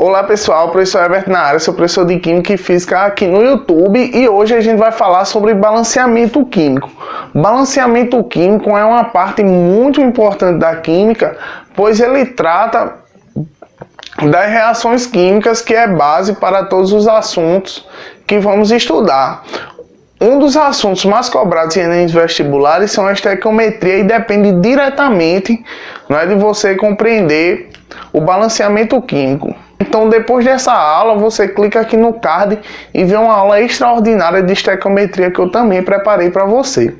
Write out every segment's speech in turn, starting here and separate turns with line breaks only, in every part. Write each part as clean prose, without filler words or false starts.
Olá pessoal, professor Herbert na área, sou professor de Química e Física aqui no YouTube e hoje a gente vai falar sobre balanceamento químico. Balanceamento químico é uma parte muito importante da química, pois ele trata das reações químicas, que é base para todos os assuntos que vamos estudar. Um dos assuntos mais cobrados em Enem vestibulares são a estequiometria e depende diretamente, de você compreender o balanceamento químico. Então, depois dessa aula, você clica aqui no card e vê uma aula extraordinária de estequiometria que eu também preparei para você.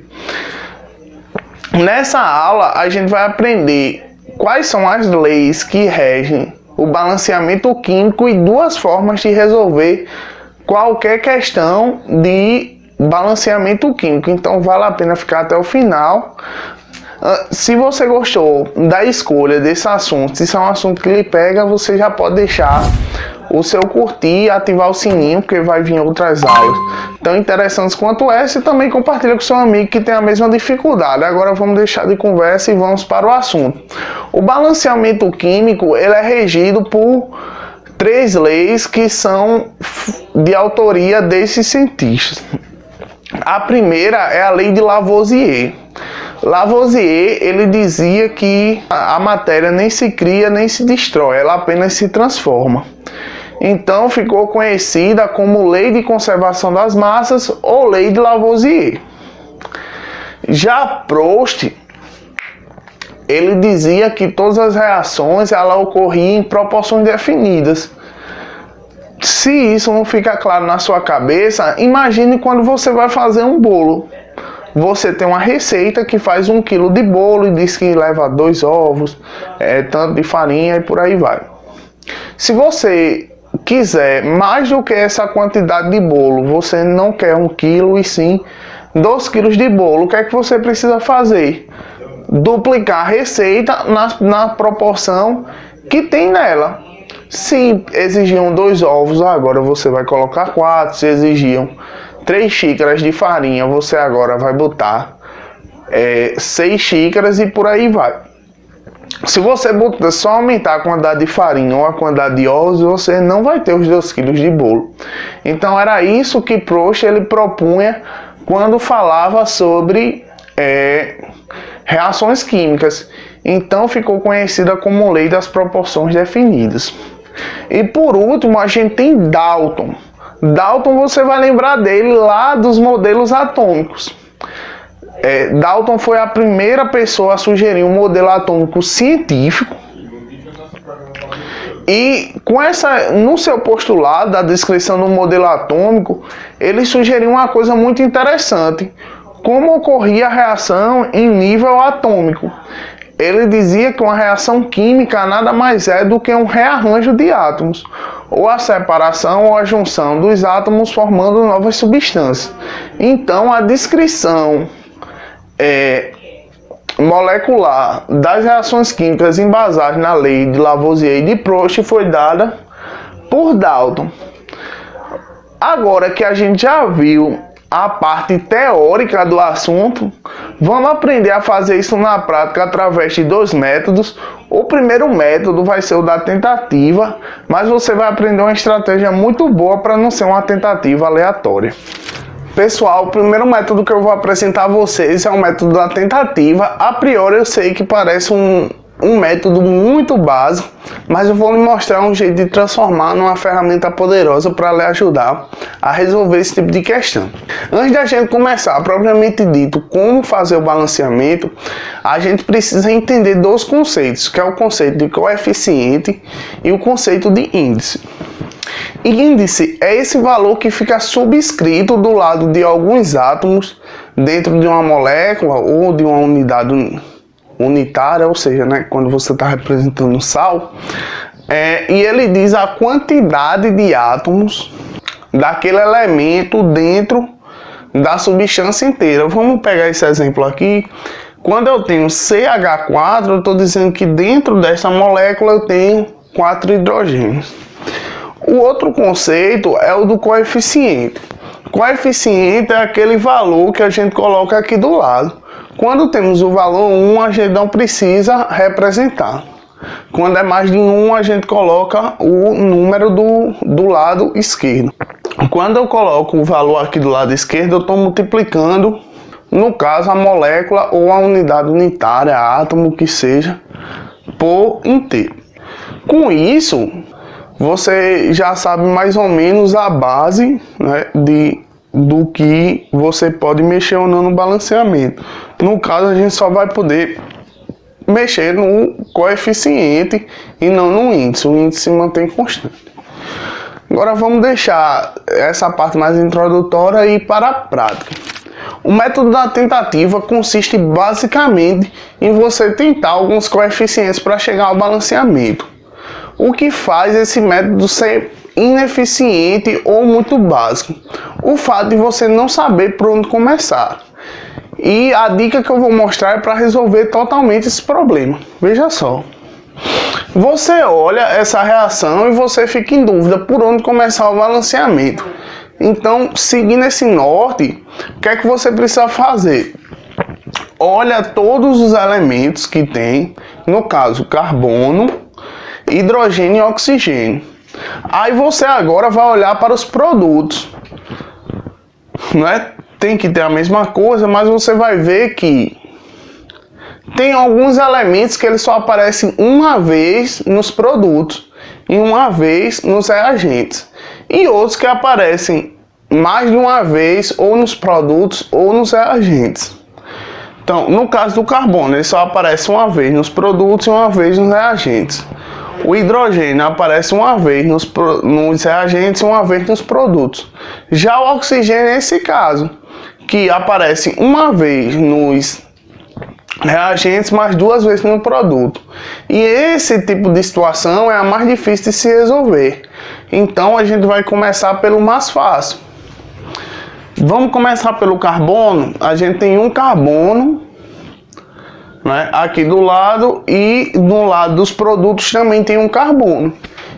Nessa aula, a gente vai aprender quais são as leis que regem o balanceamento químico e duas formas de resolver qualquer questão de balanceamento químico. Então, vale a pena ficar até o final. Se você gostou da escolha desse assunto, se isso é um assunto que lhe pega, você já pode deixar o seu curtir e ativar o sininho, porque vai vir outras aulas tão interessantes quanto essa, e também compartilha com seu amigo que tem a mesma dificuldade. Agora vamos deixar de conversa e vamos para o assunto. O balanceamento químico ele é regido por três leis que são de autoria desses cientistas. A primeira é a lei de Lavoisier. Lavoisier, ele dizia que a matéria nem se cria nem se destrói, ela apenas se transforma. Então ficou conhecida como lei de conservação das massas ou lei de Lavoisier. Já Proust, ele dizia que todas as reações ela ocorriam em proporções definidas. Se isso não fica claro na sua cabeça, imagine quando você vai fazer um bolo. Você tem uma receita que faz 1 kg de bolo e diz que leva 2 ovos, tanto de farinha e por aí vai. Se você quiser mais do que essa quantidade de bolo, você não quer 1 kg e sim 2 kg de bolo, o que é que você precisa fazer? Duplicar a receita na proporção que tem nela. Se exigiam 2 ovos, agora você vai colocar 4. Se exigiam 3 xícaras de farinha, você agora vai botar 6 xícaras e por aí vai. Se você só aumentar a quantidade de farinha ou a quantidade de ovos, você não vai ter os 2 kg de bolo. Então era isso que Proust ele propunha quando falava sobre reações químicas. Então ficou conhecida como lei das proporções definidas. E por último a gente tem Dalton. Dalton, você vai lembrar dele lá dos modelos atômicos. Dalton foi a primeira pessoa a sugerir um modelo atômico científico. E no seu postulado da descrição do modelo atômico, ele sugeriu uma coisa muito interessante: como ocorria a reação em nível atômico. Ele dizia que uma reação química nada mais é do que um rearranjo de átomos, ou a separação ou a junção dos átomos formando novas substâncias. Então a descrição molecular das reações químicas embasadas na lei de Lavoisier e de Proust foi dada por Dalton. Agora que a gente já viu a parte teórica do assunto, vamos aprender a fazer isso na prática através de 2 métodos. O primeiro método vai ser o da tentativa, mas você vai aprender uma estratégia muito boa para não ser uma tentativa aleatória. Pessoal, o primeiro método que eu vou apresentar a vocês é o método da tentativa. A priori eu sei que parece um método muito básico, mas eu vou lhe mostrar um jeito de transformar numa ferramenta poderosa para lhe ajudar a resolver esse tipo de questão. Antes da gente começar, propriamente dito, como fazer o balanceamento, a gente precisa entender 2 conceitos, que é o conceito de coeficiente e o conceito de índice. Índice é esse valor que fica subscrito do lado de alguns átomos dentro de uma molécula ou de uma unidade unitária, ou seja, quando você está representando sal, e ele diz a quantidade de átomos daquele elemento dentro da substância inteira. Vamos pegar esse exemplo aqui. Quando eu tenho CH4, eu estou dizendo que dentro dessa molécula eu tenho 4 hidrogênios. O outro conceito é o do coeficiente. Coeficiente é aquele valor que a gente coloca aqui do lado. Quando temos o valor 1, a gente não precisa representar. Quando é mais de 1, a gente coloca o número do lado esquerdo. Quando eu coloco o valor aqui do lado esquerdo, eu estou multiplicando, no caso, a molécula ou a unidade unitária, átomo, que seja, por inteiro. Com isso, você já sabe mais ou menos a base, né, do que você pode mexer ou não no balanceamento. No caso, a gente só vai poder mexer no coeficiente e não no índice. O índice se mantém constante. Agora vamos deixar essa parte mais introdutória e ir para a prática. O método da tentativa consiste basicamente em você tentar alguns coeficientes para chegar ao balanceamento. O que faz esse método ser ineficiente ou muito básico? O fato de você não saber por onde começar. E a dica que eu vou mostrar é para resolver totalmente esse problema. Veja só. Você olha essa reação e você fica em dúvida por onde começar o balanceamento. Então, seguindo esse norte, o que é que você precisa fazer? Olha todos os elementos que tem, no caso, carbono, hidrogênio e oxigênio. Aí você agora vai olhar para os produtos. Não é? Tem que ter a mesma coisa, mas você vai ver que tem alguns elementos que eles só aparecem uma vez nos produtos e uma vez nos reagentes. E outros que aparecem mais de uma vez ou nos produtos ou nos reagentes. Então, no caso do carbono, ele só aparece uma vez nos produtos e uma vez nos reagentes. O hidrogênio aparece uma vez nos reagentes e uma vez nos produtos. Já o oxigênio, nesse caso, que aparece uma vez nos reagentes, mais 2 vezes no produto. E esse tipo de situação é a mais difícil de se resolver. Então a gente vai começar pelo mais fácil. Vamos começar pelo carbono. A gente tem um carbono, né, aqui do lado, e do lado dos produtos também tem um carbono.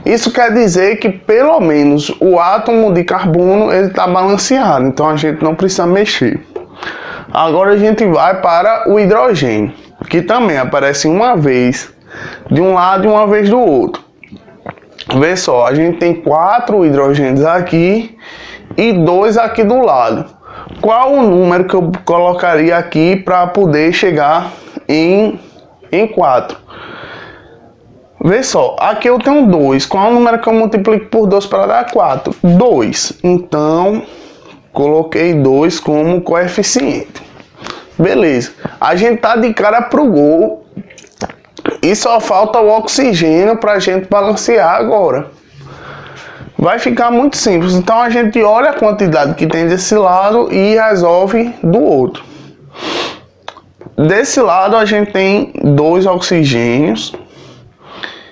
Isso quer dizer que pelo menos o átomo de carbono ele está balanceado, então a gente não precisa mexer. Agora a gente vai para o hidrogênio, que também aparece uma vez de um lado e uma vez do outro. Vê só, a gente tem 4 hidrogênios aqui e 2 aqui do lado. Qual o número que eu colocaria aqui para poder chegar em 4? Vê só, aqui eu tenho 2. Qual o número que eu multiplico por 2 para dar 4? 2. Então, coloquei 2 como coeficiente. Beleza. A gente tá de cara pro gol. E só falta o oxigênio para a gente balancear agora. Vai ficar muito simples. Então a gente olha a quantidade que tem desse lado e resolve do outro. Desse lado a gente tem 2 oxigênios.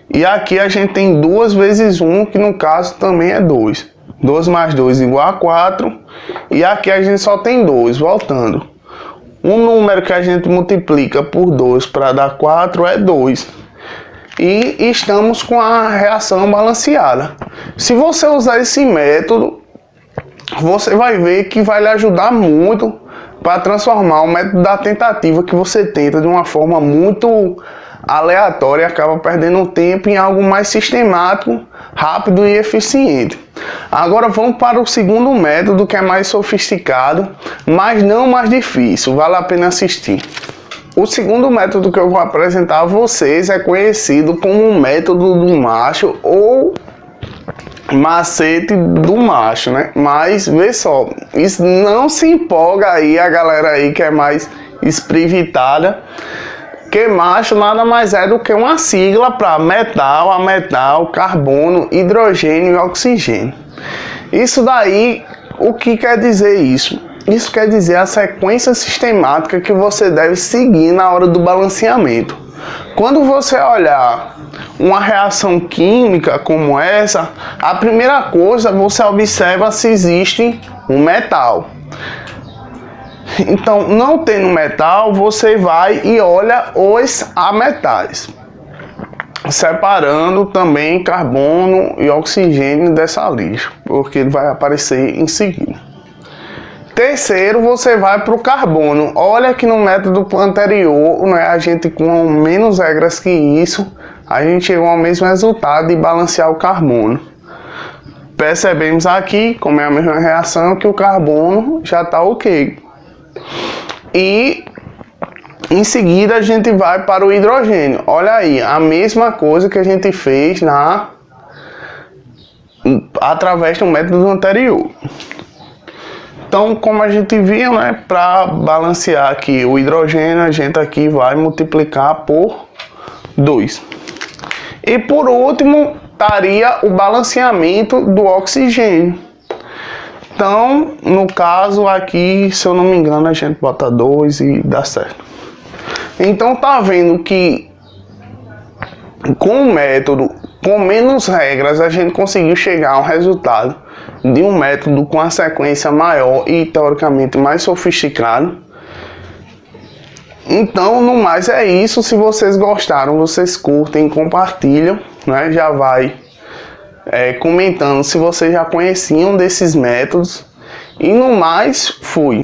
E aqui a gente tem 2 vezes 1, que no caso também é 2. 2 mais 2 igual a 4. E aqui a gente só tem 2, voltando. O número que a gente multiplica por 2 para dar 4 é 2. E estamos com a reação balanceada. Se você usar esse método, você vai ver que vai lhe ajudar muito para transformar o método da tentativa que você tenta de uma forma muito aleatória e acaba perdendo tempo em algo mais sistemático, rápido e eficiente. Agora vamos para o segundo método, que é mais sofisticado, mas não mais difícil, vale a pena assistir. O segundo método que eu vou apresentar a vocês é conhecido como o método do macho ou macete do macho, né? Mas vê só, isso não se empolga aí a galera aí que é mais esprivitada, que macho nada mais é do que uma sigla para metal, ametal, carbono, hidrogênio e oxigênio. Isso daí, o que quer dizer isso? Isso quer dizer a sequência sistemática que você deve seguir na hora do balanceamento. Quando você olhar uma reação química como essa, a primeira coisa você observa se existe um metal. Então, não tendo metal, você vai e olha os ametais, separando também carbono e oxigênio dessa lista, porque ele vai aparecer em seguida. Terceiro, você vai para o carbono. Olha que no método anterior, né, a gente com menos regras que isso a gente chegou ao mesmo resultado de balancear o carbono. Percebemos aqui, como é a mesma reação, que o carbono já está ok. E em seguida a gente vai para o hidrogênio. Olha aí, a mesma coisa que a gente fez através do método anterior. Então, como a gente viu, né, para balancear aqui o hidrogênio, a gente aqui vai multiplicar por 2. E por último, estaria o balanceamento do oxigênio. Então, no caso aqui, se eu não me engano, a gente bota 2 e dá certo. Então, tá vendo que com o método, com menos regras, a gente conseguiu chegar a um resultado de um método com a sequência maior e teoricamente mais sofisticado. Então, no mais é isso. Se vocês gostaram, vocês curtem, compartilham, né? Já vai comentando se vocês já conheciam desses métodos. E no mais, fui.